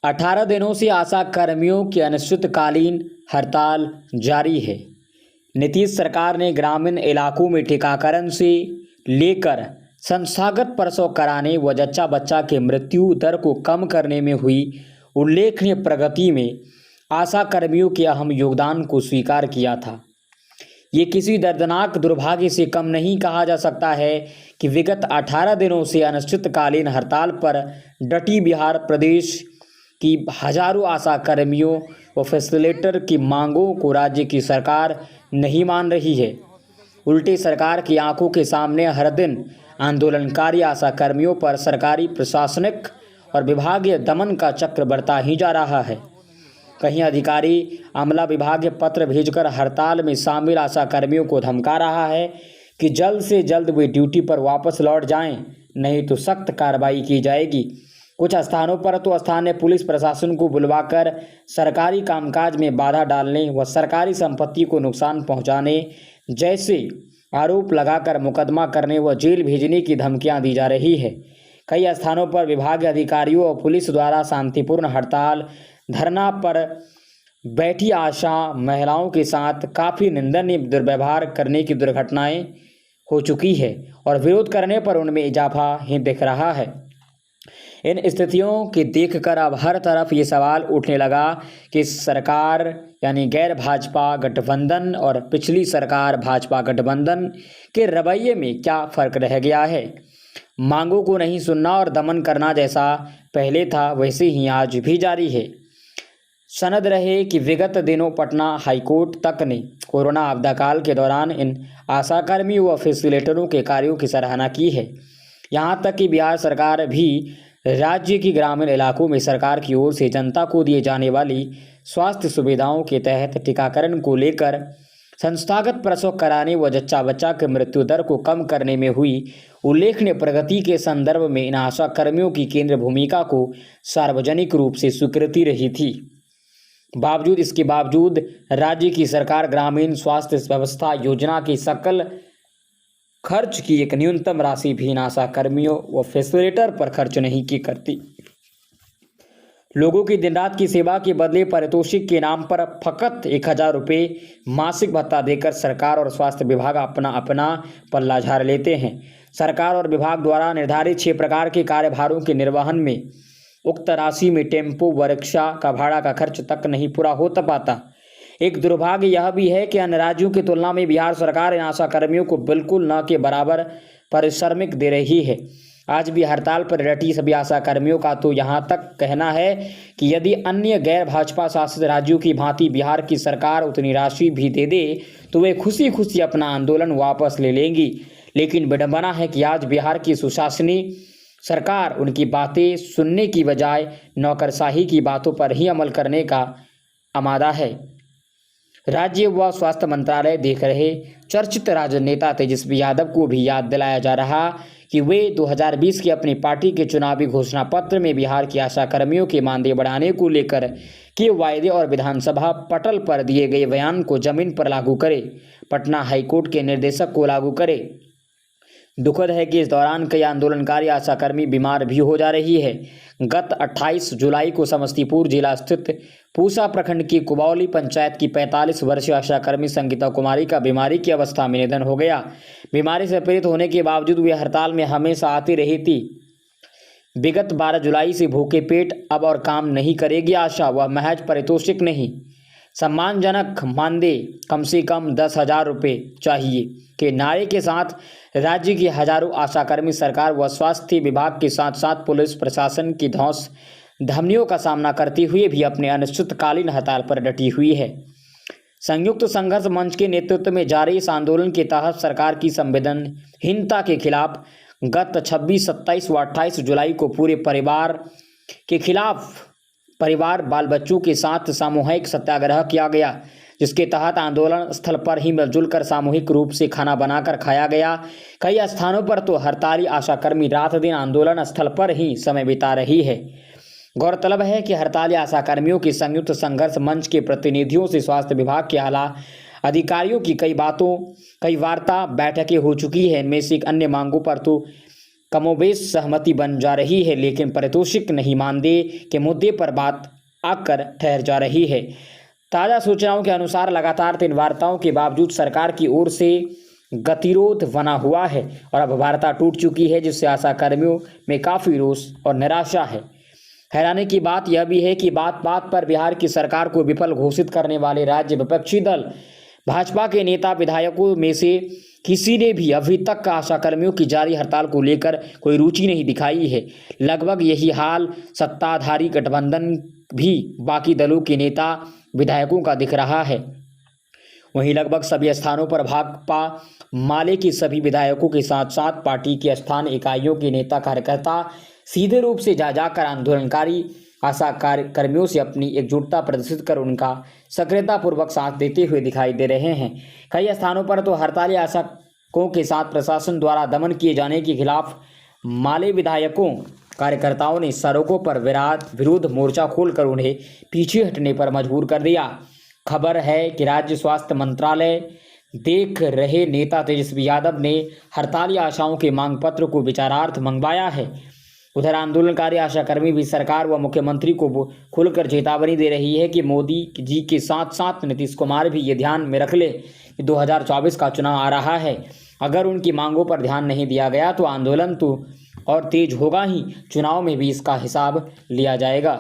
18 दिनों से आशा कर्मियों की अनिश्चितकालीन हड़ताल जारी है। नीतीश सरकार ने ग्रामीण इलाकों में टीकाकरण से लेकर संस्थागत प्रसव कराने व जच्चा बच्चा के मृत्यु दर को कम करने में हुई उल्लेखनीय प्रगति में आशा कर्मियों के अहम योगदान को स्वीकार किया था। ये किसी दर्दनाक दुर्भाग्य से कम नहीं कहा जा सकता है कि विगत 18 दिनों से अनिश्चितकालीन हड़ताल पर डटी बिहार प्रदेश की हजारों आशा कर्मियों व फैसिलिटेटर की मांगों को राज्य की सरकार नहीं मान रही है। उल्टे सरकार की आंखों के सामने हर दिन आंदोलनकारी आशा कर्मियों पर सरकारी प्रशासनिक और विभागीय दमन का चक्र बढ़ता ही जा रहा है। कहीं अधिकारी अमला विभागीय पत्र भेजकर हड़ताल में शामिल आशा कर्मियों को धमका रहा है कि जल्द से जल्द वे ड्यूटी पर वापस लौट जाएं, नहीं तो सख्त कार्रवाई की जाएगी। कुछ स्थानों पर तो स्थानीय पुलिस प्रशासन को बुलवाकर सरकारी कामकाज में बाधा डालने व सरकारी संपत्ति को नुकसान पहुंचाने जैसे आरोप लगाकर मुकदमा करने व जेल भेजने की धमकियां दी जा रही है। कई स्थानों पर विभागीय अधिकारियों और पुलिस द्वारा शांतिपूर्ण हड़ताल धरना पर बैठी आशा महिलाओं के साथ काफ़ी निंदनीय दुर्व्यवहार करने की दुर्घटनाएं हो चुकी है और विरोध करने पर उनमें इजाफा ही दिख रहा है। इन स्थितियों के देखकर अब हर तरफ ये सवाल उठने लगा कि सरकार यानी गैर भाजपा गठबंधन और पिछली सरकार भाजपा गठबंधन के रवैये में क्या फ़र्क रह गया है। मांगों को नहीं सुनना और दमन करना जैसा पहले था वैसे ही आज भी जारी है। सनद रहे कि विगत दिनों पटना हाईकोर्ट तक ने कोरोना आपदा काल के दौरान इन आशाकर्मियों व फैसिलिटेटरों के कार्यों की सराहना की है। यहाँ तक कि बिहार सरकार भी राज्य की ग्रामीण इलाकों में सरकार की ओर से जनता को दिए जाने वाली स्वास्थ्य सुविधाओं के तहत टीकाकरण को लेकर संस्थागत प्रसव कराने व जच्चा बच्चा के मृत्यु दर को कम करने में हुई उल्लेखनीय प्रगति के संदर्भ में इन आशा कर्मियों की केंद्र भूमिका को सार्वजनिक रूप से स्वीकृति रही थी। इसके बावजूद राज्य की सरकार ग्रामीण स्वास्थ्य व्यवस्था योजना की सकल खर्च की एक न्यूनतम राशि भी इन आशा कर्मियों व फैसिलिटेटर पर खर्च नहीं की करती। लोगों की दिन रात की सेवा के बदले पारितोषिक के नाम पर फकत 1000 रुपये मासिक भत्ता देकर सरकार और स्वास्थ्य विभाग अपना पल्ला झाड़ लेते हैं। सरकार और विभाग द्वारा निर्धारित 6 प्रकार के कार्यभारों के निर्वहन में उक्त राशि में टेम्पो व रिक्शा का भाड़ा का खर्च तक नहीं पूरा हो पाता। एक दुर्भाग्य यह भी है कि अन्य राज्यों की तुलना में बिहार सरकार इन आशा कर्मियों को बिल्कुल न के बराबर पारिश्रमिक दे रही है। आज भी हड़ताल पर डटी सभी आशा कर्मियों का तो यहाँ तक कहना है कि यदि अन्य गैर भाजपा शासित राज्यों की भांति बिहार की सरकार उतनी राशि भी दे दे तो वे खुशी खुशी अपना आंदोलन वापस ले लेंगी। लेकिन विडंबना है कि आज बिहार की सुशासनी सरकार उनकी बातें सुनने की बजाय नौकरशाही की बातों पर ही अमल करने का आमादा है। राज्य व स्वास्थ्य मंत्रालय देख रहे चर्चित राजनेता तेजस्वी यादव को भी याद दिलाया जा रहा कि वे 2020 की अपनी पार्टी के चुनावी घोषणा पत्र में बिहार की आशा कर्मियों के मानदेय बढ़ाने को लेकर के वायदे और विधानसभा पटल पर दिए गए बयान को जमीन पर लागू करे, पटना हाईकोर्ट के निर्देशक को लागू करे। दुखद है कि इस दौरान कई आंदोलनकारी आशाकर्मी बीमार भी हो जा रही है। गत 28 जुलाई को समस्तीपुर जिला स्थित पूसा प्रखंड की कुबौली पंचायत की 45 वर्षीय आशाकर्मी संगीता कुमारी का बीमारी की अवस्था में निधन हो गया। बीमारी से पीड़ित होने के बावजूद वे हड़ताल में हमेशा आती रही थी। विगत 12 जुलाई से भूखे पेट अब और काम नहीं करेगी आशा। वह महज पारितोषिक नहीं, सम्मानजनक मानदेय कम से कम 10,000 रुपये चाहिए के नारे के साथ राज्य की हजारों आशाकर्मी सरकार व स्वास्थ्य विभाग के साथ साथ पुलिस प्रशासन की धौंस धमनियों का सामना करते हुए भी अपने अनिश्चितकालीन हड़ताल पर डटी हुई है। संयुक्त संघर्ष मंच के नेतृत्व में जारी इस आंदोलन के तहत सरकार की संवेदनहीनता के खिलाफ गत 26, 27 व 28 जुलाई को पूरे परिवार के खिलाफ परिवार बाल बच्चों के साथ सामूहिक सत्याग्रह किया गया, जिसके तहत आंदोलन स्थल पर ही मिलजुल कर सामूहिक रूप से खाना बनाकर खाया गया। कई स्थानों पर तो हड़ताली आशाकर्मी रात दिन आंदोलन स्थल पर ही समय बिता रही है। गौरतलब है कि हड़ताली आशाकर्मियों की संयुक्त संघर्ष मंच के प्रतिनिधियों से स्वास्थ्य विभाग के आला अधिकारियों की कई वार्ता बैठकें हो चुकी है। इनमें से अन्य मांगों पर तो कमोबेश सहमति बन जा रही है, लेकिन पारितोषिक नहीं मानदेय के मुद्दे पर बात आकर ठहर जा रही है। ताज़ा सूचनाओं के अनुसार लगातार 3 वार्ताओं के बावजूद सरकार की ओर से गतिरोध बना हुआ है और अब वार्ता टूट चुकी है, जिससे आशा कर्मियों में काफ़ी रोष और निराशा है। हैरानी की बात यह भी है कि बात बात पर बिहार की सरकार को विफल घोषित करने वाले राज्य विपक्षी दल भाजपा के नेता विधायकों में से किसी ने भी अभी तक आशा कर्मियों की जारी हड़ताल को लेकर कोई रुचि नहीं दिखाई है। लगभग यही हाल सत्ताधारी गठबंधन भी बाकी दलों के नेता विधायकों का दिख रहा है। वहीं लगभग सभी स्थानों पर भाकपा माले के सभी विधायकों के साथ साथ पार्टी की स्थान इकाइयों के नेता कार्यकर्ता सीधे रूप से जा जाकर आंदोलनकारी आशा कर्मियों से अपनी एकजुटता प्रदर्शित कर उनका सक्रियतापूर्वक साथ देते हुए दिखाई दे रहे हैं। कई स्थानों पर तो हड़ताली आशाओं के साथ प्रशासन द्वारा दमन किए जाने के खिलाफ माले विधायकों कार्यकर्ताओं ने सड़कों पर विरोध मोर्चा खोलकर उन्हें पीछे हटने पर मजबूर कर दिया। खबर है कि राज्य स्वास्थ्य मंत्रालय देख रहे नेता तेजस्वी यादव ने हड़ताली आशाओं के मांग पत्र को विचारार्थ मंगवाया है। उधर आंदोलनकारी आशाकर्मी भी सरकार व मुख्यमंत्री को खुलकर चेतावनी दे रही है कि मोदी जी के साथ साथ नीतीश कुमार भी ये ध्यान में रख ले कि 2024 का चुनाव आ रहा है। अगर उनकी मांगों पर ध्यान नहीं दिया गया तो आंदोलन तो और तेज होगा ही, चुनाव में भी इसका हिसाब लिया जाएगा।